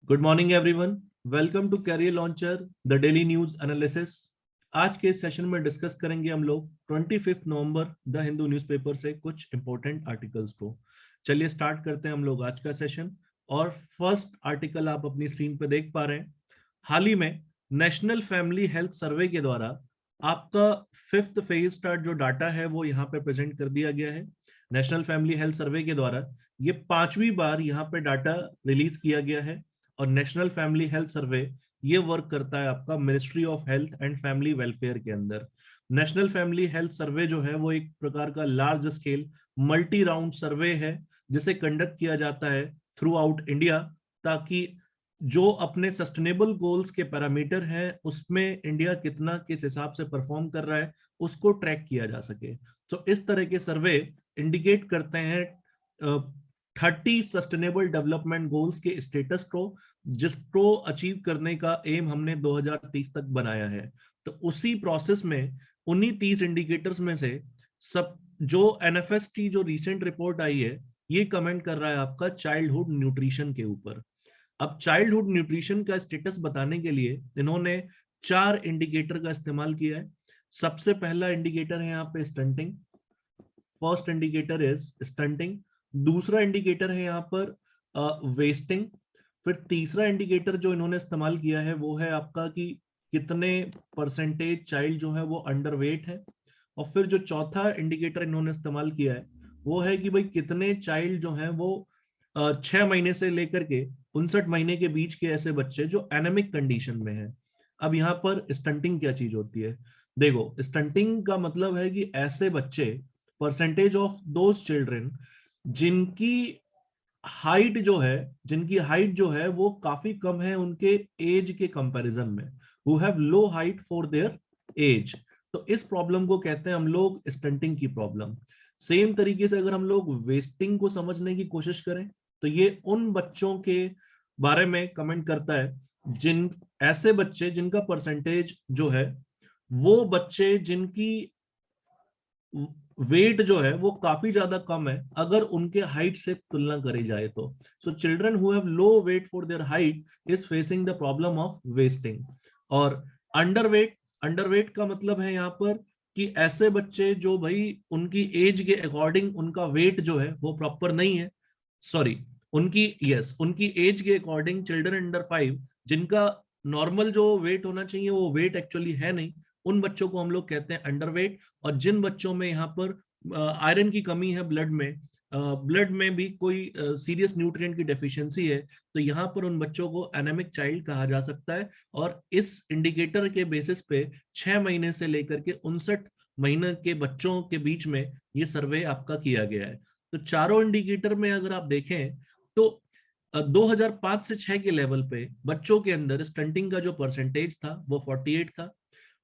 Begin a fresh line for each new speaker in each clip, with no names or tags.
Good morning everyone. Welcome to career launcher the daily news analysis. आज के session में discuss करेंगे हम लोग 25 नवंबर द हिंदू न्यूज़पेपर से कुछ इंपॉर्टेंट आर्टिकल्स को। चलिए स्टार्ट करते हैं हम लोग आज का सेशन। और फर्स्ट आर्टिकल आप अपनी स्क्रीन पे देख पा रहे हैं। हाल ही में नेशनल फैमिली हेल्थ सर्वे के द्वारा आपका फिफ्थ फेज का जो डाटा है वो यहाँ पे प्रेजेंट कर दिया गया है। नेशनल फैमिली हेल्थ सर्वे के द्वारा ये 5वीं बार यहाँ पे डाटा रिलीज किया गया है। और नेशनल फैमिली हेल्थ सर्वे ये वर्क करता है आपका ministry of health and family welfare के अंदर। नेशनल फैमिली हेल्थ सर्वे जो है वो एक प्रकार का लार्ज स्केल मल्टी राउंड सर्वे है जिसे कंडक्ट किया जाता है थ्रू आउट इंडिया, ताकि जो अपने सस्टेनेबल गोल्स के पैरामीटर हैं उसमें इंडिया कितना किस हिसाब से परफॉर्म कर रहा है उसको ट्रैक किया जा सके। तो इस तरह के सर्वे इंडिकेट करते हैं 30 सस्टेनेबल डेवलपमेंट गोल्स के स्टेटस को, जिसको अचीव करने का एम हमने 2030 तक बनाया है। तो उसी प्रोसेस में उन्हीं 30 इंडिकेटर्स में से सब जो एनएफएस की जो रिसेंट रिपोर्ट आई है ये कमेंट कर रहा है आपका चाइल्डहुड न्यूट्रिशन के ऊपर। अब चाइल्डहुड न्यूट्रिशन का स्टेटस बताने के लिए इन्होंने 4 इंडिकेटर का इस्तेमाल किया है। सबसे पहला इंडिकेटर है यहाँ पे stunting. First indicator is stunting. दूसरा इंडिकेटर है यहाँ पर वेस्टिंग। फिर तीसरा इंडिकेटर जो इन्होंने इस्तेमाल किया है वो है आपका कि कितने परसेंटेज चाइल्ड जो है वो अंडर वेट है। और फिर जो चौथा इंडिकेटर इन्होंने इस्तेमाल किया है वो है कि भाई कितने चाइल्ड जो है वो 6 महीने से लेकर के 59 महीने के बीच के ऐसे बच्चे जो एनेमिक कंडीशन में है। अब यहाँ पर स्टंटिंग क्या चीज होती है? देखो, स्टंटिंग का मतलब है कि ऐसे बच्चे, परसेंटेज ऑफ दोज चिल्ड्रन जिनकी हाइट जो है वो काफी कम है उनके एज के कंपैरिजन में, who have low height for their age. तो इस प्रॉब्लम को कहते हैं हम लोग स्टंटिंग की प्रॉब्लम। सेम तरीके से अगर हम लोग वेस्टिंग को समझने की कोशिश करें तो ये उन बच्चों के बारे में कमेंट करता है जिन ऐसे बच्चे जिनका परसेंटेज जो है वो बच्चे जिनकी वेट जो है वो काफी ज्यादा कम है अगर उनके हाइट से तुलना करी जाए तो। So children who have low weight for their height is facing the problem of wasting. और अंडरवेट, अंडरवेट का मतलब है यहाँ पर कि ऐसे बच्चे जो भाई उनकी एज के अकॉर्डिंग उनका वेट जो है वो प्रॉपर नहीं है। सॉरी, उनकी एज के अकॉर्डिंग चिल्ड्रन अंडर 5 जिनका नॉर्मल जो वेट होना चाहिए वो वेट एक्चुअली है नहीं, उन बच्चों को हम लोग कहते हैं अंडरवेट। और जिन बच्चों में यहाँ पर आयरन की कमी है ब्लड में भी कोई सीरियस न्यूट्रिएंट की डेफिशिएंसी है, तो यहाँ पर उन बच्चों को एनेमिक चाइल्ड कहा जा सकता है। और इस इंडिकेटर के बेसिस पे 6 महीने से लेकर के 59 महीने के बच्चों के बीच में ये सर्वे आपका किया गया है। तो चारों इंडिकेटर में अगर आप देखें तो 2005 से 6 के लेवल पे बच्चों के अंदर स्टंटिंग का जो परसेंटेज था वो 48 था।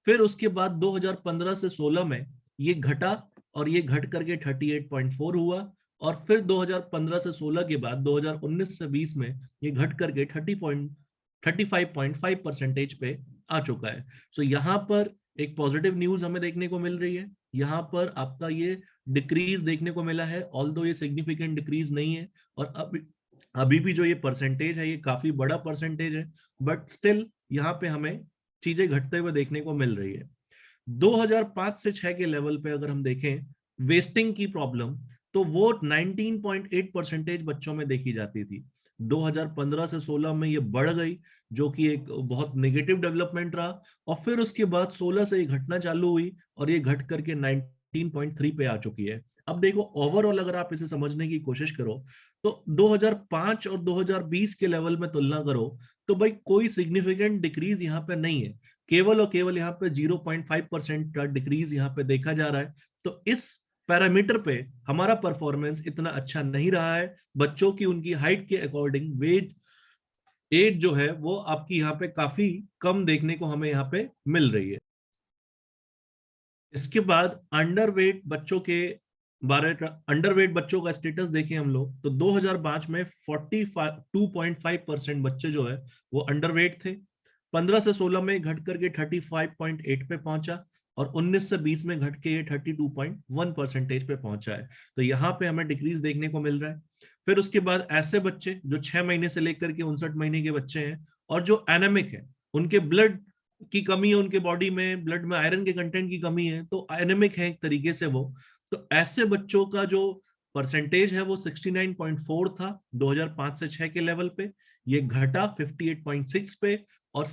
फिर उसके बाद 2015 से 16 में ये घटा और ये घट करके 38.4 हुआ। और फिर 2015 से 16 के बाद 2019 से 20 में ये घट करके 35.5 परसेंटेज पे आ चुका है। सो यहाँ पर एक पॉजिटिव न्यूज हमें देखने को मिल रही है। यहाँ पर आपका ये डिक्रीज देखने को मिला है, ऑल्दो ये सिग्निफिकेंट डिक्रीज नहीं है। और अभी भी जो ये परसेंटेज है ये काफी बड़ा परसेंटेज है, बट स्टिल यहाँ पे हमें चीजें घटते हुए देखने को मिल रही है। 2005 से 6 के लेवल पे अगर हम देखें वेस्टिंग की प्रॉब्लम, तो वो 19.8 परसेंटेज बच्चों में देखी जाती थी। 2015 से 16 में ये बढ़ गई, जो कि एक बहुत नेगेटिव डेवलपमेंट रहा। और फिर उसके बाद 16 से ये घटना चालू हुई और ये घट करके 19.3 पे आ चुकी है। अब देखो, ओवरऑल अगर आप इसे समझने की कोशिश करो तो 2005 और 2020 के लेवल में तुलना करो तो भाई कोई सिग्निफिकेंट डिक्रीज यहाँ पे नहीं है। केवल और केवल यहाँ पे 0.5% का डिक्रीज यहाँ पे देखा जा रहा है। तो इस पैरामीटर पे हमारा परफॉर्मेंस इतना अच्छा नहीं रहा है। बच्चों की उनकी हाइट के अकॉर्डिंग वेट एज जो है वो आपकी यहाँ पे काफी कम देखने को हमें यहाँ पे मिल रही है। इसके बाद अंडरवेट बच्चों का स्टेटस देखें हम लोग तो 2005 में 42.5% बच्चे जो है वो अंडरवेट थे। 15 से 16 में घट करके 35.8 पे पहुंचा और 19 से 20 में घट के ये 32.1 परसेंटेज पे पहुंचा है। तो यहाँ पे हमें डिक्रीज देखने को मिल रहा है। फिर उसके बाद ऐसे बच्चे जो 6 महीने से लेकर के 59 महीने के बच्चे हैं और जो एनेमिक है, उनके ब्लड की कमी है, उनके बॉडी में ब्लड में आयरन के कंटेंट की कमी है, तो एनेमिक है एक तरीके से वो। तो ऐसे बच्चों का जो परसेंटेज है वो 69.4 था 2005 से 6 के लेवल पे, ये घटा 58.6 पे। और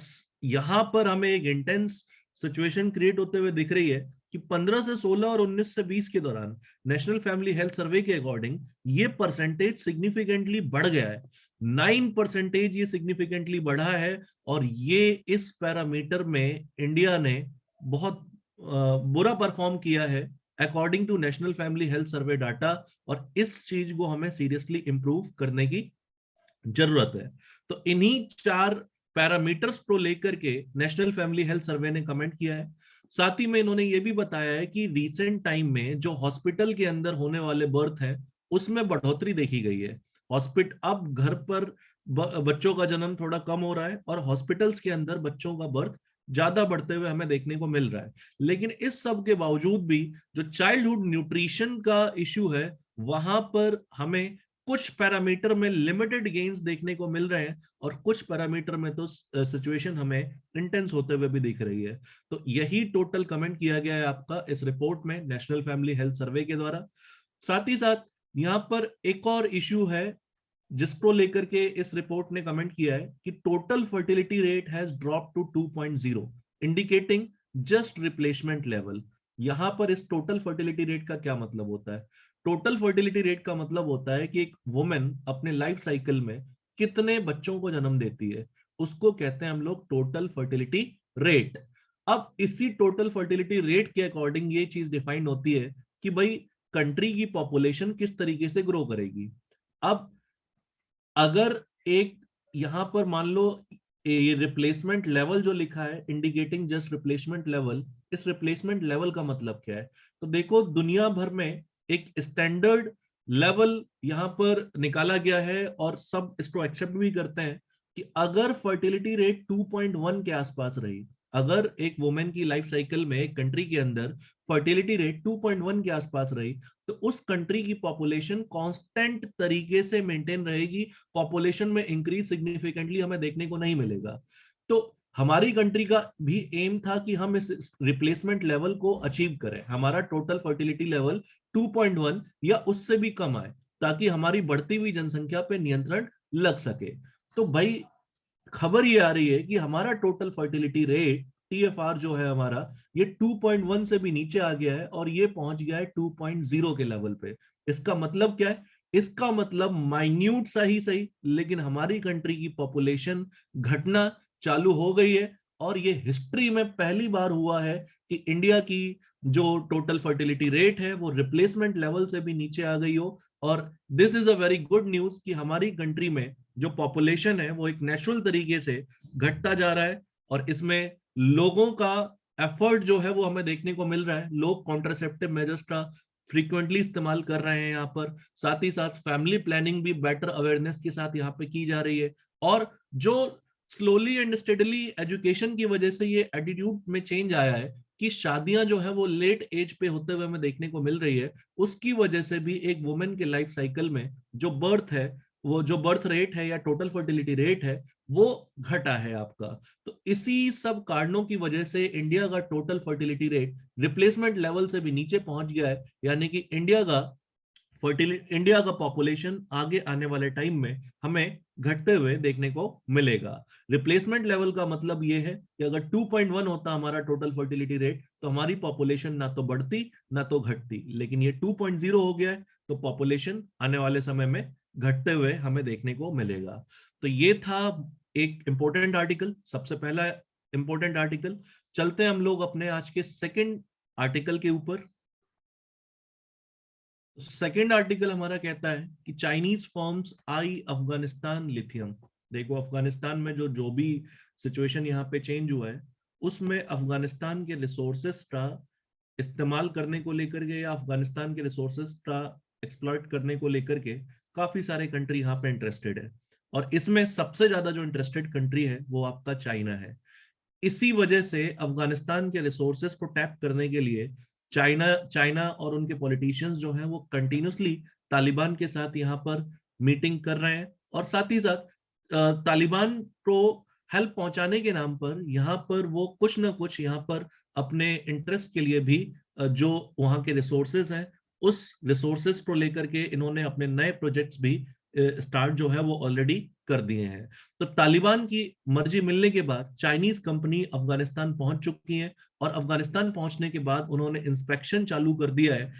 यहां पर हमें एक इंटेंस सिचुएशन क्रिएट होते हुए दिख रही है कि 15 से 16 और 19 से 20 के दौरान नेशनल फैमिली हेल्थ सर्वे के अकॉर्डिंग ये परसेंटेज सिग्निफिकेंटली बढ़ गया है। 9% ये सिग्निफिकेंटली बढ़ा है। और ये इस पैरामीटर में इंडिया ने बहुत बुरा परफॉर्म किया है according to national family health survey data. और इस चीज को हमें सीरियसली इंप्रूव करने की जरूरत है। तो इन्हीं 4 पैरामीटर्स को लेकर के नेशनल फैमिली हेल्थ सर्वे ने कमेंट किया है। साथ ही में इन्होंने ये भी बताया है कि रीसेंट टाइम में जो हॉस्पिटल के अंदर होने वाले बर्थ है उसमें बढ़ोतरी देखी गई है। हॉस्पिटल अब घर पर बच्चों का जन्म थोड़ा कम हो रहा है और हॉस्पिटल्स के अंदर बच्चों का बर्थ ज्यादा बढ़ते हुए हमें देखने को मिल रहा है। लेकिन इस सब के बावजूद भी जो चाइल्डहुड न्यूट्रिशन का इश्यू है वहां पर हमें कुछ पैरामीटर में लिमिटेड गेन्स देखने को मिल रहे हैं और कुछ पैरामीटर में तो सिचुएशन हमें इंटेंस होते हुए भी दिख रही है। तो यही टोटल कमेंट किया गया है आपका इस रिपोर्ट में नेशनल फैमिली हेल्थ सर्वे के द्वारा। साथ ही साथ यहाँ पर एक और इश्यू है जिसको लेकर के इस रिपोर्ट ने कमेंट किया है कि total fertility rate has drop to 2.0 indicating just replacement level. यहां पर इस टोटल फर्टिलिटी रेट का क्या मतलब होता है? टोटल फर्टिलिटी रेट का मतलब होता है कि एक वुमेन अपने लाइफ साइकिल में कितने बच्चों को जन्म देती है, उसको कहते हैं हम लोग टोटल फर्टिलिटी रेट। अब इसी टोटल फर्टिलिटी रेट के अकॉर्डिंग ये चीज डिफाइंड होती है कि भाई कंट्री की पॉपुलेशन किस तरीके से ग्रो करेगी। अब अगर एक यहां पर मान लो ये रिप्लेसमेंट लेवल जो लिखा है इंडिकेटिंग जस्ट रिप्लेसमेंट लेवल, इस रिप्लेसमेंट लेवल का मतलब क्या है? तो देखो दुनिया भर में एक स्टैंडर्ड लेवल यहां पर निकाला गया है और सब इसको एक्सेप्ट भी करते हैं कि अगर फर्टिलिटी रेट 2.1 के आसपास रही, अगर एक वुमेन की लाइफ साइकिल में एक कंट्री के अंदर फर्टिलिटी रेट 2.1 के आसपास रही तो उस कंट्री की पॉपुलेशन कांस्टेंट तरीके से मेंटेन रहेगी, पॉपुलेशन में इंक्रीज सिग्निफिकेंटली हमें देखने को नहीं मिलेगा। तो हमारी कंट्री का भी एम था कि हम इस रिप्लेसमेंट लेवल को अचीव करें, हमारा टोटल फर्टिलिटी लेवल 2.1 या उससे भी कम आए ताकि हमारी बढ़ती हुई जनसंख्या पे नियंत्रण लग सके। तो भाई खबर ये आ रही है कि हमारा टोटल फर्टिलिटी रेट टीएफआर जो है हमारा ये 2.1 से भी नीचे आ गया है और ये पहुंच गया है 2.0 के लेवल पे। इसका मतलब क्या है? इसका मतलब माइन्यूट सा ही सही लेकिन हमारी कंट्री की पॉपुलेशन घटना चालू हो गई है। और ये हिस्ट्री में पहली बार हुआ है कि इंडिया की जो टोटल फर्टिलिटी रेट है वो रिप्लेसमेंट लेवल से भी नीचे आ गई हो। और this is a very good news कि हमारी कंट्री में जो पॉपुलेशन है वो एक नेचुरल तरीके से घटता जा रहा है और इसमें लोगों का एफर्ट जो है वो हमें देखने को मिल रहा है। लोग कॉन्ट्रासेप्टिव मेजर्स का फ्रीक्वेंटली इस्तेमाल कर रहे हैं यहाँ पर। साथ ही साथ फैमिली प्लानिंग भी बेटर अवेयरनेस के साथ यहाँ पे की जा रही है। और जो स्लोली एंड स्टेडली एजुकेशन की वजह से ये एटीट्यूड में चेंज आया है कि शादियां जो है वो लेट एज पे होते हुए हमें देखने को मिल रही है, उसकी वजह से भी एक वुमेन के लाइफ साइकिल में जो बर्थ है, वो जो बर्थ रेट है या टोटल फर्टिलिटी रेट है वो घटा है आपका। तो इसी सब कारणों की वजह से इंडिया का total fertility rate replacement level से भी नीचे पहुंच गया है। यानी कि इंडिया का पॉपुलेशन आगे आने वाले टाइम में हमें घटते हुए देखने को मिलेगा। रिप्लेसमेंट लेवल का मतलब ये है कि अगर 2.1 होता हमारा टोटल फर्टिलिटी रेट तो हमारी पॉपुलेशन ना तो बढ़ती ना तो घटती, लेकिन ये 2.0 हो गया है तो पॉपुलेशन आने वाले समय में घटते हुए हमें देखने को मिलेगा। तो ये था एक इंपॉर्टेंट आर्टिकल, सबसे पहला इंपॉर्टेंट आर्टिकल। चलते हैं हम लोग अपने आज के सेकंड आर्टिकल के ऊपर। सेकेंड आर्टिकल हमारा कहता है कि चाइनीज फर्म्स आई अफगानिस्तान लिथियम। देखो अफगानिस्तान में जो भी सिचुएशन यहाँ पे चेंज हुआ है उसमें अफगानिस्तान के रिसोर्सेस का इस्तेमाल करने को लेकर के या अफगानिस्तान के रिसोर्सेस का एक्सप्लॉइट करने को लेकर के काफी सारे कंट्री यहाँ पे इंटरेस्टेड है। और इसमें सबसे ज्यादा जो इंटरेस्टेड कंट्री है वो आपका चाइना है। इसी वजह से अफगानिस्तान के रिसोर्सेस को टैप करने के लिए चाइना चाइना और उनके पॉलिटिशियंस जो हैं वो कंटिन्यूसली तालिबान के साथ यहाँ पर मीटिंग कर रहे हैं, और साथ ही साथ तालिबान को हेल्प पहुंचाने के नाम पर यहाँ पर वो कुछ ना कुछ यहाँ पर अपने इंटरेस्ट के लिए भी जो वहाँ के रिसोर्सेज हैं उस रिसोर्सेज को लेकर के इन्होंने अपने नए प्रोजेक्ट्स भी स्टार्ट जो है वो ऑलरेडी कर दिए हैं। तो तालिबान की मर्जी मिलने के बाद चाइनीज कंपनी अफगानिस्तान पहुंच चुकी है, और अफगानिस्तान पहुंचने के बाद उन्होंने इंस्पेक्शन चालू कर दिया है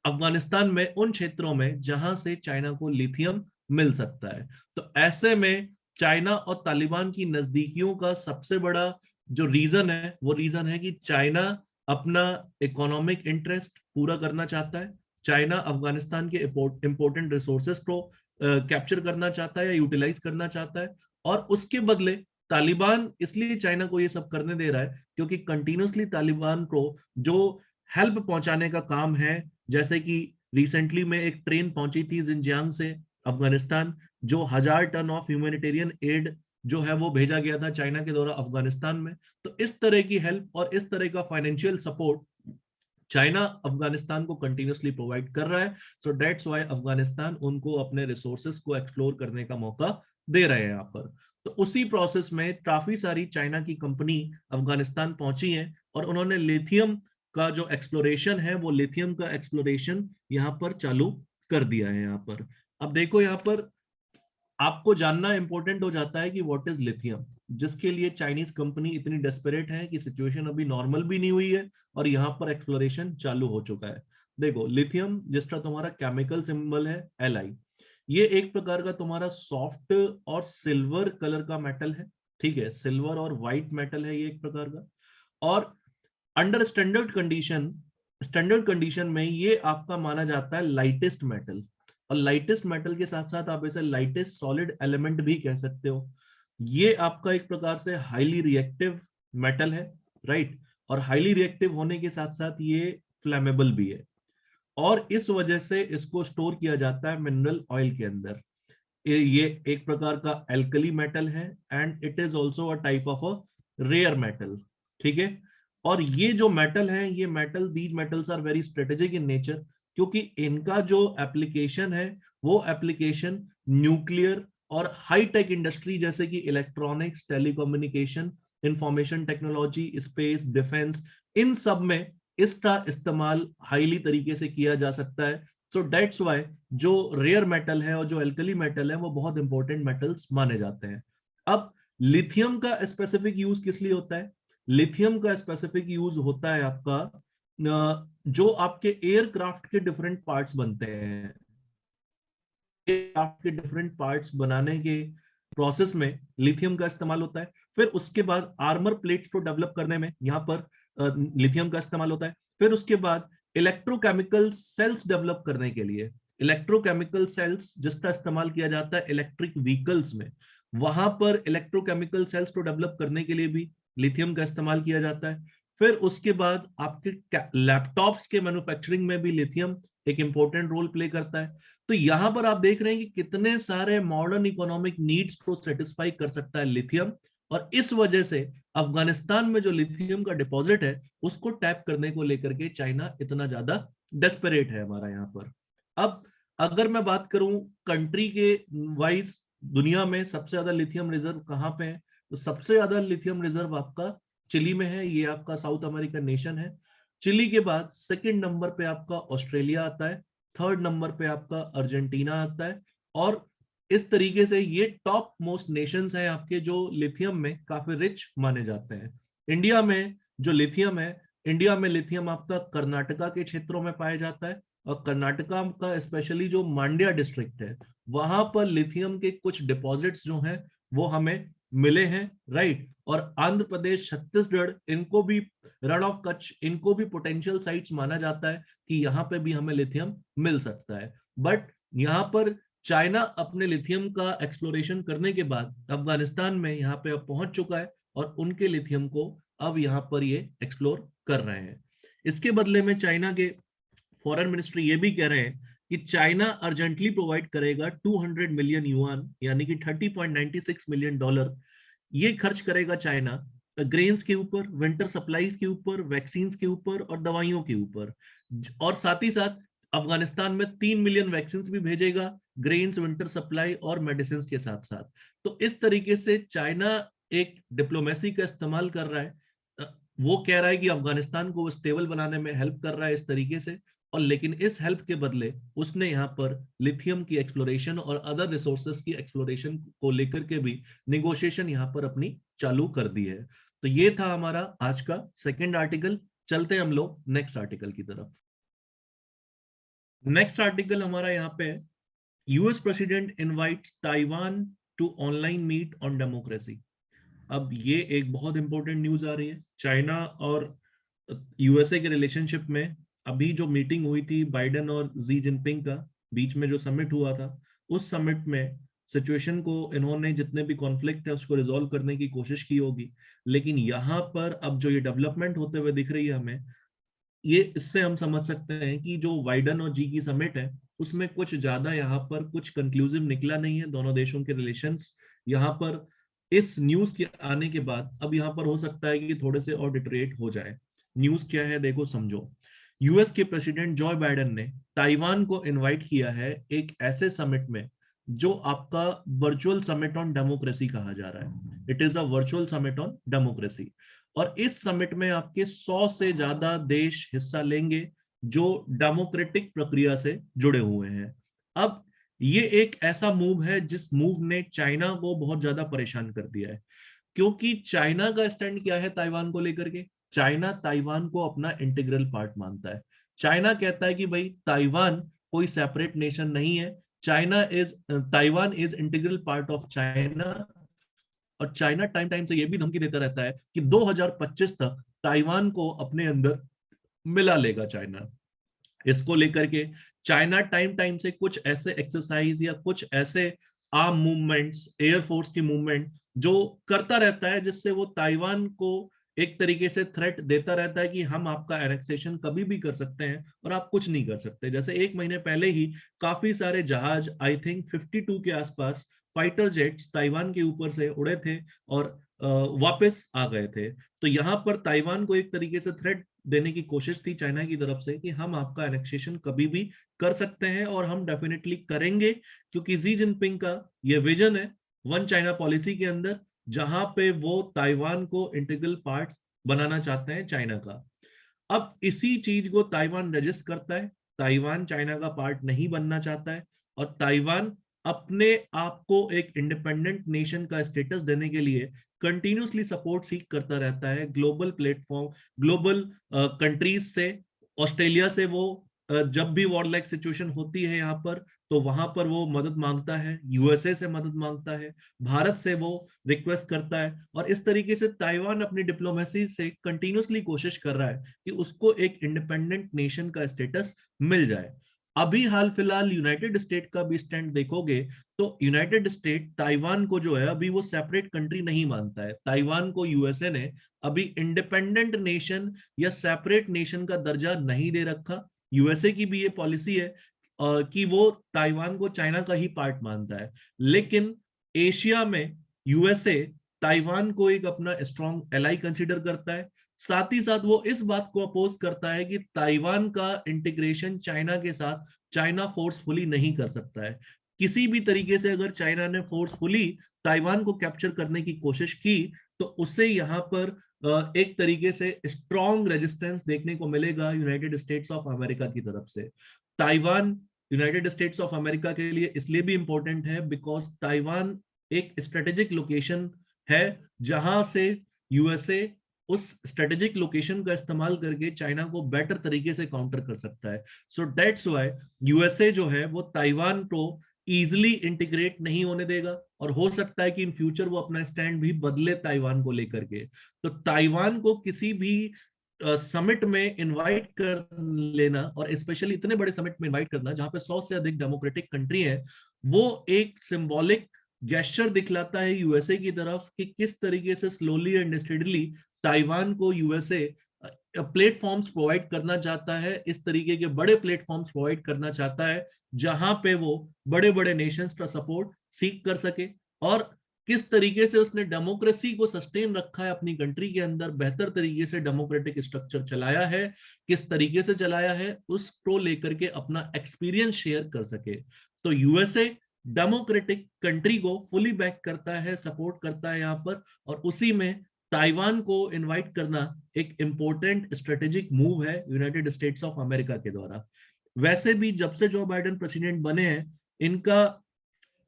अफगानिस्तान में उन क्षेत्रों में जहां से चाइना को लिथियम मिल सकता है। तो ऐसे में चाइना और तालिबान की नजदीकियों का सबसे बड़ा जो रीजन है वो रीजन है कि चाइना अपना इकोनॉमिक इंटरेस्ट पूरा करना चाहता है, चाइना अफगानिस्तान के इंपोर्टेंट रिसोर्सेस को कैप्चर करना चाहता है या यूटिलाइज करना चाहता है, और उसके बदले तालिबान इसलिए चाइना को ये सब करने दे रहा है क्योंकि कंटिन्यूसली तालिबान को जो हेल्प पहुंचाने का काम है, जैसे कि रिसेंटली में एक ट्रेन पहुंची थी जिनजियांग से अफगानिस्तान, जो 1000 टन ऑफ ह्यूमैनिटेरियन एड जो है वो भेजा गया था चाइना के द्वारा अफगानिस्तान में। तो इस तरह की हेल्प और इस तरह का फाइनेंशियल सपोर्ट चाइना अफगानिस्तान को कंटिन्यूसली प्रोवाइड कर रहा है। सो दैट्स व्हाई अफगानिस्तान उनको अपने रिसोर्सेस को एक्सप्लोर करने का मौका दे रहे हैं यहाँ पर। तो उसी प्रोसेस में काफी सारी चाइना की कंपनी अफगानिस्तान पहुंची हैं और उन्होंने लिथियम का जो एक्सप्लोरेशन है वो लिथियम का एक्सप्लोरेशन यहाँ पर चालू कर दिया है यहाँ पर। अब देखो यहाँ पर आपको जानना इंपॉर्टेंट हो जाता है कि व्हाट इज लिथियम, जिसके लिए चाइनीज कंपनी इतनी डेस्परेट है कि सिचुएशन अभी नॉर्मल भी नहीं हुई है और यहाँ पर एक्सप्लोरेशन चालू हो चुका है। देखो लिथियम जिसका तुम्हारा केमिकल सिंबल है Li, ये एक प्रकार का तुम्हारा सॉफ्ट और सिल्वर कलर का मेटल है, ठीक है, सिल्वर और व्हाइट मेटल है ये एक प्रकार का। और अंडर स्टैंडर्ड कंडीशन में ये आपका माना जाता है लाइटेस्ट मेटल, और लाइटेस्ट मेटल के साथ साथ आप इसे लाइटेस्ट सॉलिड एलिमेंट भी कह सकते हो। ये आपका एक प्रकार से हाईली रिएक्टिव मेटल है, राइट, और हाईली रिएक्टिव होने के साथ साथ ये फ्लेमेबल भी है, और इस वजह से इसको स्टोर किया जाता है मिनरल ऑयल के अंदर। ये एक प्रकार का एल्कली मेटल है and it is also a type of a rare metal, ठीक है। और ये जो मेटल है, ये metal, these metals are very strategic in nature, क्योंकि इनका जो एप्लीकेशन है वो एप्लीकेशन न्यूक्लियर और हाई टेक इंडस्ट्री जैसे कि electronics, telecommunication, information technology, space, defence, इन सब में इसका इस्तेमाल हाईली तरीके से किया जा सकता है। सो दैट्स वाई जो रेयर मेटल है और जो एल्कली मेटल है वो बहुत इंपॉर्टेंट मेटल्स माने जाते हैं। अब लिथियम का स्पेसिफिक यूज किस लिए होता है? लिथियम का स्पेसिफिक यूज होता है आपका जो आपके एयरक्राफ्ट के डिफरेंट पार्ट्स बनते हैं, एयरक्राफ्ट के डिफरेंट पार्ट्स बनाने के प्रोसेस में लिथियम का इस्तेमाल होता है। फिर उसके बाद आर्मर प्लेट्स को डेवलप करने में यहाँ पर लिथियम का इस्तेमाल होता है। फिर उसके बाद इलेक्ट्रोकेमिकल सेल्स डेवलप करने के लिए, इलेक्ट्रोकेमिकल सेल्स जिसका इस्तेमाल किया जाता है इलेक्ट्रिक व्हीकल्स में, वहां पर इलेक्ट्रोकेमिकल सेल्स को डेवलप करने के लिए भी लिथियम का इस्तेमाल किया जाता है। फिर उसके बाद आपके लैपटॉप्स के मैन्युफैक्चरिंग में भी लिथियम एक इंपॉर्टेंट रोल प्ले करता है। तो यहां पर आप देख रहे हैं कि कितने सारे मॉडर्न इकोनॉमिक नीड्स को सेटिस्फाई कर सकता है लिथियम, और इस वजह से अफगानिस्तान में जो लिथियम का डिपॉजिट है उसको टैप करने को लेकर के चाइना इतना ज्यादा डेस्परेट है हमारा यहाँ पर। अब अगर मैं बात करूं कंट्री के वाइज दुनिया में सबसे ज्यादा लिथियम रिजर्व कहाँ पे है, तो सबसे ज्यादा लिथियम रिजर्व आपका चिली में है। ये आपका साउथ अमेरिकन नेशन है। चिली के बाद सेकंड नंबर पे आपका ऑस्ट्रेलिया आता है, थर्ड नंबर पे आपका अर्जेंटीना आता है, और इस तरीके से ये टॉप मोस्ट नेशंस हैं आपके जो लिथियम में काफी रिच माने जाते हैं। इंडिया में जो लिथियम है, इंडिया में लिथियम आपका कर्नाटका के क्षेत्रों में पाया जाता है, और कर्नाटका का स्पेशली जो मांड्या डिस्ट्रिक्ट है वहां पर लिथियम के कुछ डिपॉजिट्स जो हैं वो हमें मिले हैं, राइट। और आंध्र प्रदेश, छत्तीसगढ़, इनको भी, रण ऑफ कच्छ, इनको भी पोटेंशियल साइट्स माना जाता है कि यहाँ पे भी हमें लिथियम मिल सकता है। बट यहाँ पर चाइना अपने लिथियम का एक्सप्लोरेशन करने के बाद अफगानिस्तान में यहाँ पे अब पहुंच चुका है और उनके लिथियम को अब यहाँ पर ये एक्सप्लोर कर रहे हैं। इसके बदले में चाइना के फॉरेन मिनिस्ट्री ये भी कह रहे हैं कि चाइना अर्जेंटली प्रोवाइड करेगा 200 मिलियन युआन यानी कि $30.96 मिलियन, ये खर्च करेगा चाइना ग्रेन्स के ऊपर, विंटर सप्लाईज के ऊपर, वैक्सीन के ऊपर और दवाइयों के ऊपर। और साथ ही साथ अफगानिस्तान में 3 मिलियन वैक्सीन भी भेजेगा, ग्रेन्स, विंटर सप्लाई और मेडिसिन के साथ साथ। तो इस तरीके से चाइना एक डिप्लोमेसी का इस्तेमाल कर रहा है। वो कह रहा है कि अफगानिस्तान को स्टेबल बनाने में हेल्प कर रहा है इस तरीके से, और लेकिन इस हेल्प के बदले उसने यहाँ पर लिथियम की एक्सप्लोरेशन और अदर रिसोर्सेस की एक्सप्लोरेशन को लेकर के भी निगोशिएशन यहाँ पर अपनी चालू कर दी है। तो ये था हमारा आज का सेकंड आर्टिकल। चलते हैं हम लोग नेक्स्ट आर्टिकल की तरफ। नेक्स्ट आर्टिकल हमारा यहाँ पे, US president invites Taiwan to online meet on democracy. अब ये एक बहुत इंपॉर्टेंट न्यूज आ रही है। चाइना और यूएसए के रिलेशनशिप में अभी जो मीटिंग हुई थी बाइडेन और जी जिनपिंग का, बीच में जो समिट हुआ था, उस समिट में सिचुएशन को इन्होंने, जितने भी कॉन्फ्लिक्ट है उसको रिजोल्व करने की कोशिश की होगी। लेकिन यहाँ पर अब जो ये डेवलपमेंट होते हुए दिख रही है हमें, ये इससे हम समझ सकते हैं कि जो बाइडेन और जी की समिट है उसमें कुछ ज्यादा यहाँ पर कुछ कंक्लूसिव निकला नहीं है। दोनों देशों के रिलेशंस यहाँ पर इस न्यूज के आने के बाद अब यहाँ पर हो सकता है कि थोड़े से और डिटरेट हो जाए। न्यूज क्या है देखो समझो। यूएस के प्रेसिडेंट जॉ बाइडेन ने ताइवान को इनवाइट किया है एक ऐसे समिट में जो आपका वर्चुअल समिट ऑन डेमोक्रेसी कहा जा रहा है। It is a virtual summit on democracy, और इस समिट में आपके 100 से ज्यादा देश हिस्सा लेंगे जो डेमोक्रेटिक प्रक्रिया से जुड़े हुए हैं। अब ये एक ऐसा मूव है जिस मूव ने चाइना को बहुत ज्यादा परेशान कर दिया है, क्योंकि चाइना का स्टैंड क्या है ताइवान को लेकर के। चाइना ताइवान को अपना इंटीग्रल पार्ट मानता है। चाइना कहता है कि भाई ताइवान कोई सेपरेट नेशन नहीं है, China is Taiwan is integral part of China. और चाइना टाइम टाइम से ये भी धमकी देता रहता है कि 2025 तक ताइवान को अपने अंदर मिला लेगा चाइना। इसको लेकर के चाइना टाइम टाइम से कुछ ऐसे एक्सरसाइज या कुछ ऐसे आर्म मूवमेंट्स, एयरफोर्स की मूवमेंट जो करता रहता है, जिससे वो ताइवान को एक तरीके से थ्रेट देता रहता है कि हम आपका एनेक्सेशन कभी भी कर सकते हैं और आप कुछ नहीं कर सकते। जैसे एक महीने पहले ही काफी सारे जहाज, आई थिंक 52 के आसपास फाइटर जेट्स ताइवान के ऊपर से उड़े थे और वापस आ गए थे। तो यहाँ पर ताइवान को एक तरीके से थ्रेट देने की कोशिश थी चाइना की तरफ से कि हम आपका एनेक्सेशन कभी भी कर सकते हैं और हम डेफिनेटली करेंगे, क्योंकि जी जिनपिंग का ये विजन है वन चाइना पॉलिसी के अंदर, जहां पे वो ताइवान को इंटीग्रल पार्ट बनाना चाहते हैं चाइना का। अब इसी चीज को ताइवान रजिस्ट करता है। ताइवान चाइना का पार्ट नहीं बनना चाहता है, और ताइवान अपने आप को एक इंडिपेंडेंट नेशन का स्टेटस देने के लिए कंटिन्यूसली सपोर्ट सीख करता रहता है ग्लोबल प्लेटफॉर्म, ग्लोबल कंट्रीज से। ऑस्ट्रेलिया से वो जब भी वॉर लाइक सिचुएशन होती है यहाँ पर, तो वहां पर वो मदद मांगता है, यूएसए से मदद मांगता है, भारत से वो रिक्वेस्ट करता है। और इस तरीके से ताइवान अपनी डिप्लोमेसी से कंटिन्यूसली कोशिश कर रहा है कि उसको एक इंडिपेंडेंट नेशन का स्टेटस मिल जाए। अभी हाल फिलहाल यूनाइटेड स्टेट का भी स्टैंड देखोगे तो यूनाइटेड स्टेट ताइवान को जो है अभी वो सेपरेट कंट्री नहीं मानता है। ताइवान को यूएसए ने अभी इंडिपेंडेंट नेशन या सेपरेट नेशन का दर्जा नहीं दे रखा। यूएसए की भी ये पॉलिसी है कि वो ताइवान को चाइना का ही पार्ट मानता है। लेकिन एशिया में यूएसए ताइवान को एक अपना स्ट्रॉन्ग एलाई कंसीडर करता है। साथ ही साथ वो इस बात को अपोज करता है कि ताइवान का इंटीग्रेशन चाइना के साथ चाइना फोर्सफुली नहीं कर सकता है। किसी भी तरीके से अगर चाइना ने फोर्सफुली ताइवान को कैप्चर करने की कोशिश की तो उससे यहाँ पर एक तरीके से स्ट्रॉन्ग रेजिस्टेंस देखने को मिलेगा यूनाइटेड स्टेट्स ऑफ अमेरिका की तरफ से। Taiwan United states of America के लिए इसलिए भी इंपॉर्टेंट है बिकॉज ताइवान एक स्ट्रेटेजिक लोकेशन है जहां से यूएसए उस स्ट्रेटेजिक लोकेशन का इस्तेमाल करके चाइना को बेटर तरीके से काउंटर कर सकता है। सो दैट्स व्हाई यूएसए जो है वो ताइवान को इजिली इंटीग्रेट नहीं होने देगा, और हो सकता है कि इन फ्यूचर वो अपना स्टैंड भी बदले ताइवान को लेकर के। तो ताइवान को किसी भी समिट में इनवाइट कर लेना, और स्पेशली इतने बड़े समिट में इनवाइट करना जहां पे 100 से अधिक डेमोक्रेटिक कंट्री है, वो एक सिंबॉलिक गेस्चर दिखलाता है यूएसए की तरफ कि किस तरीके से स्लोली एंड स्टेडली ताइवान को यूएसए प्लेटफॉर्म्स प्रोवाइड करना चाहता है, इस तरीके के बड़े प्लेटफॉर्म्स प्रोवाइड करना चाहता है जहां पे वो बड़े बड़े नेशंस का सपोर्ट सीख कर सके। और किस तरीके से उसने डेमोक्रेसी को सस्टेन रखा है अपनी कंट्री के अंदर, बेहतर तरीके से डेमोक्रेटिक स्ट्रक्चर चलाया है, किस तरीके से चलाया है, उसको लेकर के अपना एक्सपीरियंस शेयर कर सके। तो यूएसए डेमोक्रेटिक कंट्री को फुली बैक करता है, सपोर्ट करता है यहाँ पर, और उसी में ताइवान को इनवाइट करना एक इंपॉर्टेंट स्ट्रेटेजिक मूव है यूनाइटेड स्टेट्स ऑफ अमेरिका के द्वारा। वैसे भी जब से जो बाइडेन प्रेसिडेंट बने हैं, इनका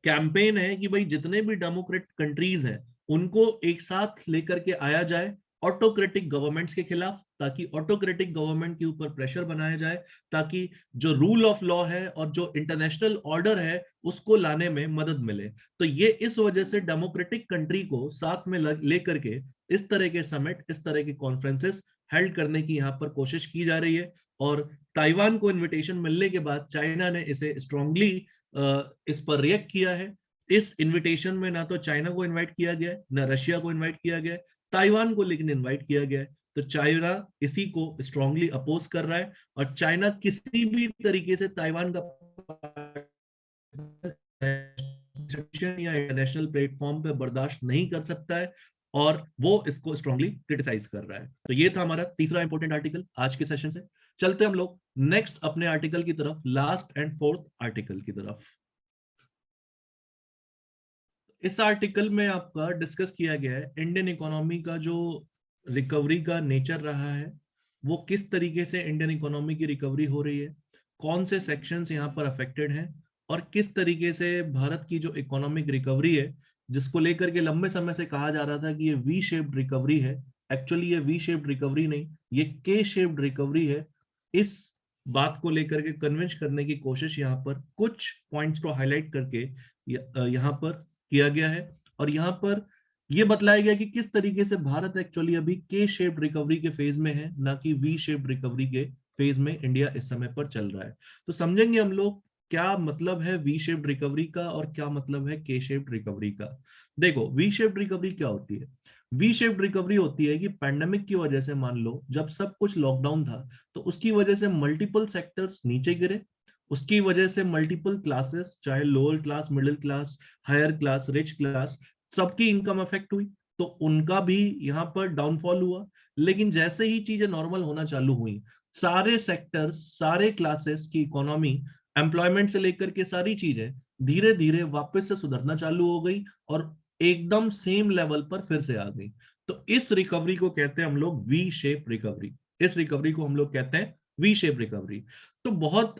कैंपेन है कि भाई जितने भी डेमोक्रेट कंट्रीज हैं उनको एक साथ लेकर के आया जाए ऑटोक्रेटिक गवर्नमेंट्स के खिलाफ, ताकि ऑटोक्रेटिक गवर्नमेंट के ऊपर प्रेशर बनाया जाए, ताकि जो रूल ऑफ लॉ है और जो इंटरनेशनल ऑर्डर है उसको लाने में मदद मिले। तो ये इस वजह से डेमोक्रेटिक कंट्री को साथ में लेकर के इस तरह के समिट, इस तरह के कॉन्फ्रेंसेस हेल्ड करने की यहाँ पर कोशिश की जा रही है। और ताइवान को इन्विटेशन मिलने के बाद चाइना ने इसे स्ट्रांगली इस पर रिएक्ट किया है। इस इनविटेशन में ना तो चाइना को इनवाइट किया गया है, ना रशिया को इनवाइट किया गया है, ताइवान को लेकिन इनवाइट किया गया है। तो चाइना इसी को स्ट्रांगली अपोज कर रहा है, और चाइना किसी भी तरीके से ताइवान का या इंटरनेशनल प्लेटफॉर्म पे बर्दाश्त नहीं कर सकता है, और वो इसको स्ट्रांगली क्रिटिसाइज कर रहा है। तो ये था हमारा तीसरा इंपॉर्टेंट आर्टिकल आज के सेशन से। चलते हम लोग नेक्स्ट अपने आर्टिकल की तरफ, लास्ट एंड फोर्थ आर्टिकल की तरफ। इस आर्टिकल में आपका डिस्कस किया गया है इंडियन इकोनॉमी का जो रिकवरी का नेचर रहा है, वो किस तरीके से इंडियन इकोनॉमी की रिकवरी हो रही है, कौन से सेक्शंस यहाँ पर अफेक्टेड हैं, और किस तरीके से भारत की जो इकोनॉमिक रिकवरी है, जिसको लेकर के लंबे समय से कहा जा रहा था कि ये वी शेप्ड रिकवरी है, एक्चुअली ये वी शेप्ड रिकवरी नहीं, ये के शेप्ड रिकवरी है। इस बात को लेकर के कन्विंस करने की कोशिश यहाँ पर कुछ पॉइंट्स को हाईलाइट करके यहाँ पर किया गया है। और यहाँ पर यह बतलाया गया कि किस तरीके से भारत एक्चुअली अभी के शेप्ड रिकवरी के फेज में है, ना कि वी शेप्ड रिकवरी के फेज में इंडिया इस समय पर चल रहा है। तो समझेंगे हम लोग क्या मतलब है वी शेप्ड रिकवरी का और क्या मतलब है के शेप्ड रिकवरी का। देखो, वी शेप्ड रिकवरी क्या होती है? वी शेप्ड रिकवरी होती है कि पैंडेमिक की वजह से, मान लो जब सब कुछ लॉकडाउन था, तो उसकी वजह से मल्टीपल सेक्टर्स नीचे गिरे, उसकी वजह से मल्टीपल क्लासेस, चाहे lower class, middle class, higher class, rich class, सबकी इनकम अफेक्ट हुई, तो उनका भी यहाँ पर डाउनफॉल हुआ। लेकिन जैसे ही चीजें नॉर्मल होना चालू हुई, सारे सेक्टर्स, सारे क्लासेस की इकोनॉमी, एम्प्लॉयमेंट से लेकर के सारी चीजें धीरे धीरे वापस से सुधरना चालू हो गई और एकदम सेम लेवल पर फिर से आ गई। तो इस रिकवरी को कहते हैं हम लोग वी शेप रिकवरी। इस रिकवरी को हम लोग कहते हैं वी शेप रिकवरी। तो बहुत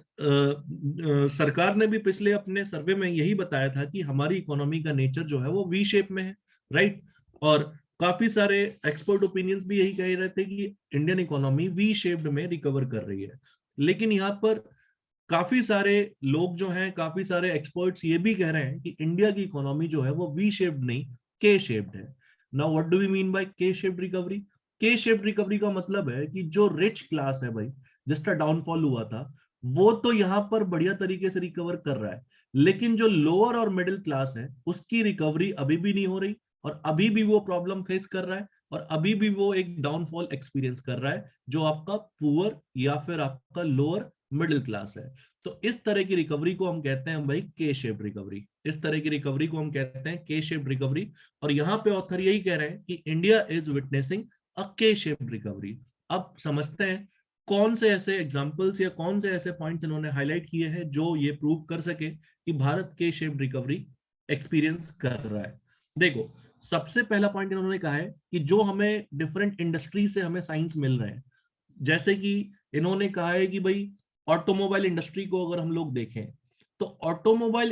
सरकार ने भी पिछले अपने सर्वे में यही बताया था कि हमारी इकोनॉमी का नेचर जो है वो वी शेप में है, राइट। और काफी सारे एक्सपर्ट ओपिनियंस भी यही कह रहे थे कि इंडियन इकोनॉमी वी शेप्ड में रिकवर कर रही है। लेकिन यहाँ पर काफी सारे लोग जो हैं, काफी सारे एक्सपर्ट्स ये भी कह रहे हैं कि इंडिया की इकोनॉमी जो है वो वी शेप्ड नहीं, के शेप्ड है। Now what do we mean by K shaped recovery? K shaped recovery का मतलब है कि जो रिच क्लास है भाई, जिसका डाउनफॉल हुआ था, वो तो यहाँ पर बढ़िया तरीके से रिकवर कर रहा है, लेकिन जो लोअर और मिडिल क्लास है उसकी रिकवरी अभी भी नहीं हो रही, और अभी भी वो प्रॉब्लम फेस कर रहा है, और अभी भी वो एक डाउनफॉल एक्सपीरियंस कर रहा है, जो आपका पुअर या फिर आपका लोअर मिडिल क्लास है। तो इस तरह की रिकवरी को हम कहते हैं भाई के शेप रिकवरी। इस तरह की रिकवरी को हम कहते हैं के शेप रिकवरी। और यहाँ पे ऑथर यही कह रहे हैं कि इंडिया इज विटनेसिंग अ के शेप रिकवरी। अब समझते हैं कौन से ऐसे एग्जांपल्स या कौन से ऐसे पॉइंट्स इन्होंने हाईलाइट किए हैं जो ये प्रूव कर सके कि भारत के शेप रिकवरी एक्सपीरियंस कर रहा है। देखो, सबसे पहला पॉइंट इन्होंने कहा है कि जो हमें डिफरेंट इंडस्ट्री से हमें साइंस मिल रहे हैं, जैसे कि इन्होंने कहा है कि भाई ऑटोमोबाइल इंडस्ट्री को अगर हम लोग देखें, तो ऑटोमोबाइल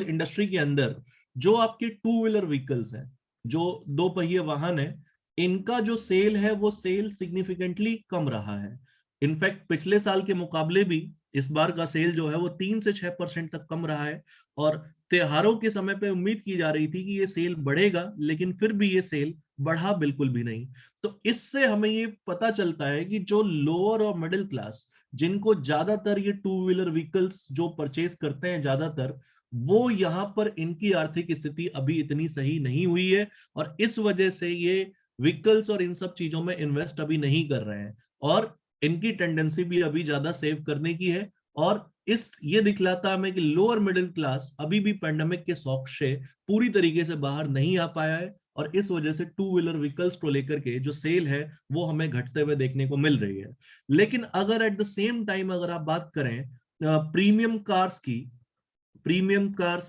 इंडस्ट्री के अंदर जो आपके टू व्हीलर व्हीकल्स हैं, जो दो पहिए वाहन है, इनका जो सेल है वो सेल सिग्निफिकेंटली कम रहा है। इनफैक्ट पिछले साल के मुकाबले भी इस बार का सेल जो है वो 3 से 6% तक कम रहा है। और त्योहारों के समय पे उम्मीद की जा रही थी कि ये सेल बढ़ेगा, लेकिन फिर भी ये सेल बढ़ा बिल्कुल भी नहीं। तो इससे हमें ये पता चलता है कि जो लोअर और मिडिल क्लास, जिनको ज्यादातर ये टू व्हीलर व्हीकल्स जो परचेज करते हैं ज्यादातर, वो यहाँ पर इनकी आर्थिक स्थिति अभी इतनी सही नहीं हुई है, और इस वजह से ये व्हीकल्स और इन सब चीजों में इन्वेस्ट अभी नहीं कर रहे हैं, और इनकी टेंडेंसी भी अभी ज्यादा सेव करने की है, और ये दिखलाता हमें कि लोअर मिडिल क्लास अभी भी पेंडेमिक के शॉक से पूरी तरीके से बाहर नहीं आ पाया है, और इस वजह से टू व्हीलर व्हीकल्स को लेकर के जो सेल है वो हमें घटते हुए देखने को मिल रही है। लेकिन अगर एट द सेम टाइम अगर आप बात करें प्रीमियम कार्स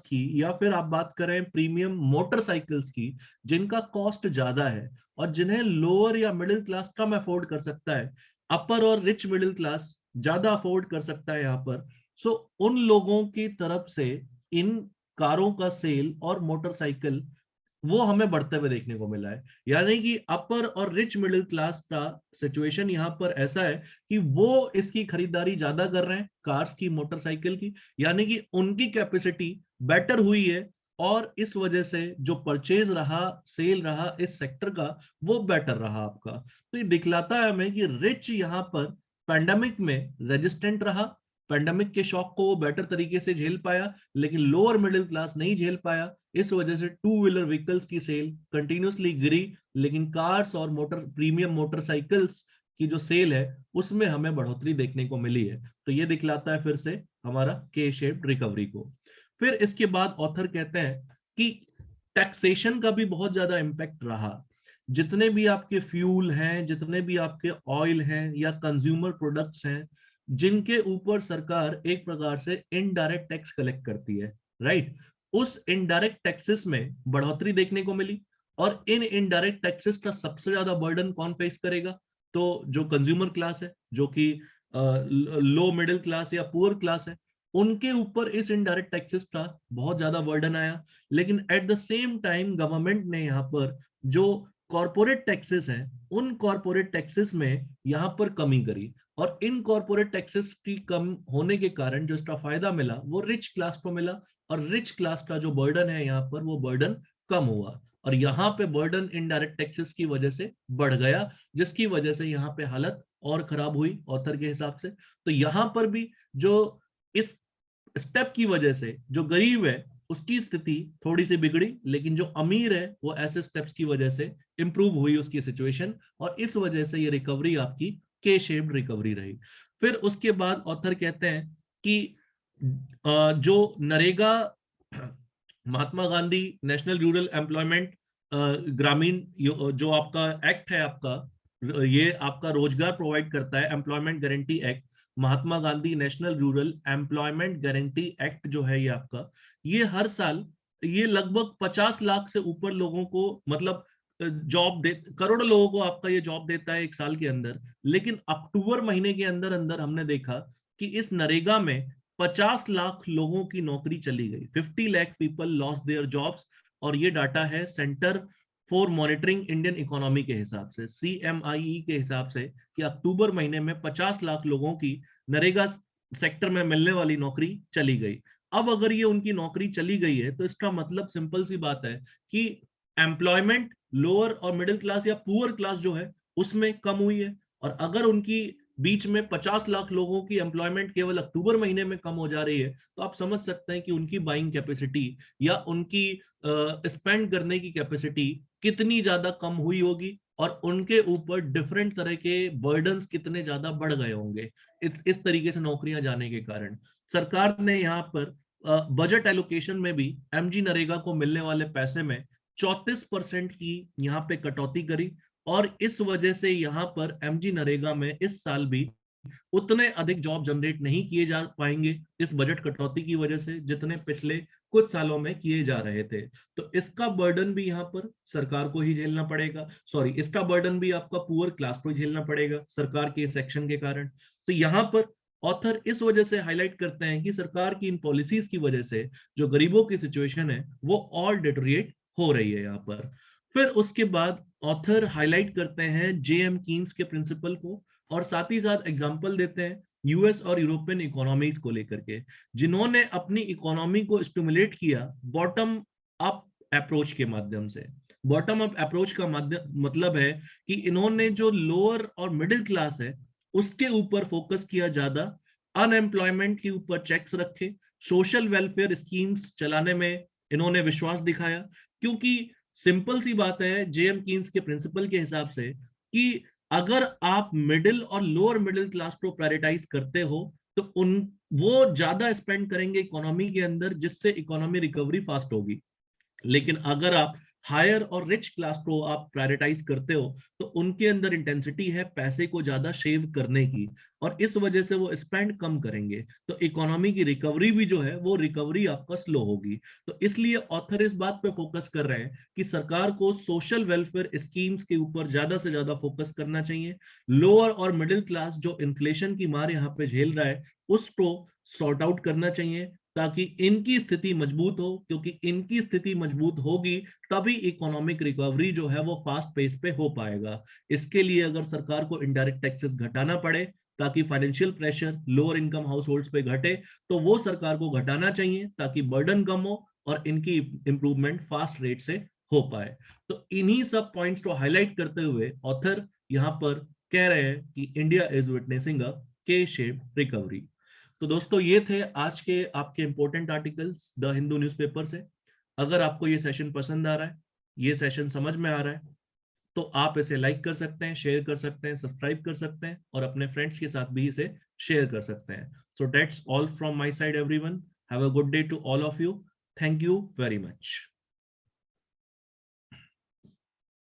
की, या फिर आप बात करें प्रीमियम मोटरसाइकिल्स की, जिनका कॉस्ट ज्यादा है और जिन्हें लोअर या मिडिल क्लास कम अफोर्ड कर सकता है, अपर और रिच मिडिल क्लास ज्यादा अफोर्ड कर सकता है यहाँ पर। सो उन लोगों की तरफ से इन कारों का सेल और मोटरसाइकिल वो हमें बढ़ते हुए देखने को मिला है। यानी कि अपर और रिच मिडिल क्लास का सिचुएशन यहाँ पर ऐसा है कि वो इसकी खरीदारी ज्यादा कर रहे हैं कार्स की, मोटरसाइकिल की, यानी कि उनकी कैपेसिटी बेटर हुई है, और इस वजह से जो परचेज रहा, सेल रहा इस सेक्टर का, वो बेटर रहा आपका। तो ये दिखलाता है हमें कि रिच यहाँ पर पैंडेमिक में रेजिस्टेंट रहा, पैंडेमिक के शॉक को वो बेटर तरीके से झेल पाया, लेकिन लोअर मिडिल क्लास नहीं झेल पाया। इस वजह से टू व्हीलर व्हीकल्स की सेल कंटिन्यूसली गिरी, लेकिन कार्स और प्रीमियम मोटरसाइकिल्स की जो सेल है उसमें हमें बढ़ोतरी देखने को मिली है। तो ये दिखलाता है फिर से हमारा के शेप्ड रिकवरी को। फिर इसके बाद ऑथर कहते हैं कि टैक्सेशन का भी बहुत ज्यादा इम्पैक्ट रहा। जितने भी आपके फ्यूल हैं, जितने भी आपके ऑयल हैं या कंज्यूमर प्रोडक्ट्स हैं, जिनके ऊपर सरकार एक प्रकार से इनडायरेक्ट टैक्स कलेक्ट करती है, राइट, उस इनडायरेक्ट टैक्सेस में बढ़ोतरी देखने को मिली। और इन इनडायरेक्ट टैक्सेस का सबसे ज्यादा बर्डन कौन फेस करेगा? तो जो कंज्यूमर क्लास है, जो कि लो मिडिल क्लास या पुअर क्लास है, उनके ऊपर इस इनडायरेक्ट टैक्सेस का बहुत ज्यादा बर्डन आया। लेकिन at the same time government ने यहाँ पर जो कॉर्पोरेट टैक्सेस हैं, उन कॉर्पोरेट टैक्सेस में यहाँ पर कमी करी, और इन कॉर्पोरेट टैक्सेस की कम होने के कारण जो इसका फायदा मिला वो रिच क्लास को मिला, और रिच क्लास का जो बर्डन है यहाँ पर वो बर्डन कम हुआ, और यहाँ पे बर्डन इनडायरेक्ट टैक्सेस की वजह से बढ़ गया, जिसकी वजह से यहाँ पे हालत और खराब हुई ऑथर के हिसाब से। तो यहाँ पर भी जो इस स्टेप की वजह से जो गरीब है उसकी स्थिति थोड़ी सी बिगड़ी, लेकिन जो अमीर है वो ऐसे स्टेप्स की वजह से इंप्रूव हुई उसकी सिचुएशन, और इस वजह से ये रिकवरी आपकी के शेप्ड रिकवरी रही। फिर उसके बाद ऑथर कहते हैं कि जो नरेगा, महात्मा गांधी नेशनल रूरल एम्प्लॉयमेंट ग्रामीण जो आपका एक्ट है आपका, ये आपका रोजगार प्रोवाइड करता है, employment guarantee act, Mahatma Gandhi National Rural Employment guarantee Act जो है ये आपका, ये हर साल ये लगभग 50 लाख से ऊपर लोगों को, मतलब जॉब दे, करोड़ों लोगों को आपका ये जॉब देता है एक साल के अंदर। लेकिन अक्टूबर महीने के अंदर अंदर हमने देखा कि इस नरेगा में 50 लाख लोगों की नौकरी चली गई, 50 lakh people lost their jobs. और ये डाटा है centre for monitoring Indian economy के हिसाब से, CMIE के हिसाब से, कि अक्टूबर महीने में 50 लाख लोगों की नरेगा सेक्टर में मिलने वाली नौकरी चली गई। अब अगर ये उनकी नौकरी चली गई है तो इसका मतलब सिंपल सी बात है कि एम्प्लॉयमेंट लोअर और मिडिल क्लास या पुअर क्लास जो है उसमें कम हुई है। और अगर उनकी बीच में 50 लाख लोगों की एम्प्लॉयमेंट केवल अक्टूबर महीने में कम हो जा रही है, तो आप समझ सकते हैं कि उनकी बाइंग कैपेसिटी या उनकी स्पेंड करने की कैपेसिटी कितनी ज्यादा कम हुई होगी, और उनके ऊपर डिफरेंट तरह के बर्डन्स कितने ज्यादा बढ़ गए होंगे इस तरीके से नौकरियां जाने के कारण। सरकार ने यहाँ पर बजट एलोकेशन में भी MG नरेगा को मिलने वाले पैसे में 34% की यहाँ पे कटौती करी, और इस वजह से यहाँ पर MG नरेगा में इस साल भी उतने अधिक जॉब जनरेट नहीं किए जा पाएंगे इस बजट कटौती की वजह से, जितने पिछले कुछ सालों में किए जा रहे थे। तो इसका बर्डन भी यहाँ पर सरकार को ही झेलना पड़ेगा, सॉरी, इसका बर्डन भी आपका पुअर क्लास को ही झेलना पड़ेगा सरकार के इस एक्शन के कारण। तो यहाँ पर ऑथर इस वजह से हाईलाइट करते हैं कि सरकार की इन पॉलिसीज की वजह से जो गरीबों की सिचुएशन है वो और डिटोरिएट हो रही है यहाँ पर। फिर उसके बाद ऑथर हाईलाइट करते हैं JM कीन्स के प्रिंसिपल को, और साथ ही साथ एग्जांपल देते हैं US और यूरोपियन इकोनॉमीज को लेकर के, जिन्होंने अपनी इकोनॉमी को स्टिमुलेट किया बॉटम अप अप्रोच के माध्यम से। बॉटम अप अप्रोच का मतलब है कि इन्होंने जो लोअर और मिडिल क्लास है उसके ऊपर फोकस किया ज्यादा, अनएम्प्लॉयमेंट के ऊपर चेक्स रखे, सोशल वेलफेयर स्कीम्स चलाने में इन्होंने विश्वास दिखाया। क्योंकि सिंपल सी बात है JM कीन्स के प्रिंसिपल के हिसाब से कि अगर आप मिडिल और लोअर मिडिल क्लास को प्रायोरिटाइज करते हो तो उन वो ज्यादा स्पेंड करेंगे इकोनॉमी के अंदर, जिससे इकोनॉमी रिकवरी फास्ट होगी। लेकिन अगर आप हायर और रिच क्लास को आप प्रायोरिटाइज करते हो, तो उनके अंदर इंटेंसिटी है पैसे को ज्यादा सेव करने की, और इस वजह से वो स्पेंड कम करेंगे, तो इकोनॉमी की रिकवरी भी जो है वो रिकवरी आपका स्लो होगी। तो इसलिए ऑथर इस बात पे फोकस कर रहे हैं कि सरकार को सोशल वेलफेयर स्कीम्स के ऊपर ज्यादा से ज्यादा फोकस करना चाहिए। लोअर और मिडिल क्लास जो इन्फ्लेशन की मार यहाँ पे झेल रहा है, उसको सॉर्ट आउट करना चाहिए, ताकि इनकी स्थिति मजबूत हो, क्योंकि इनकी स्थिति मजबूत होगी तभी इकोनॉमिक रिकवरी जो है वो फास्ट पेस पे हो पाएगा। इसके लिए अगर सरकार को इनडायरेक्ट टैक्सेस घटाना पड़े ताकि financial pressure lower income house holds पे घटे, तो वो सरकार को घटाना चाहिए ताकि बर्डन कम हो और इनकी इंप्रूवमेंट फास्ट रेट से हो पाए। तो इन्हीं सब पॉइंट्स को हाईलाइट करते हुए ऑथर यहाँ पर कह रहे हैं कि इंडिया इज विटनेसिंग अ के शेप रिकवरी। तो दोस्तों ये थे आज के आपके important articles the Hindu newspaper से। अगर आपको ये सेशन पसंद आ रहा है, ये सेशन समझ में आ रहा है, तो आप इसे लाइक कर सकते हैं, शेयर कर सकते हैं, सब्सक्राइब कर सकते हैं और अपने फ्रेंड्स के साथ भी इसे शेयर कर सकते हैं। So that's all from my side everyone. Have a good day to all of you. Thank you very much.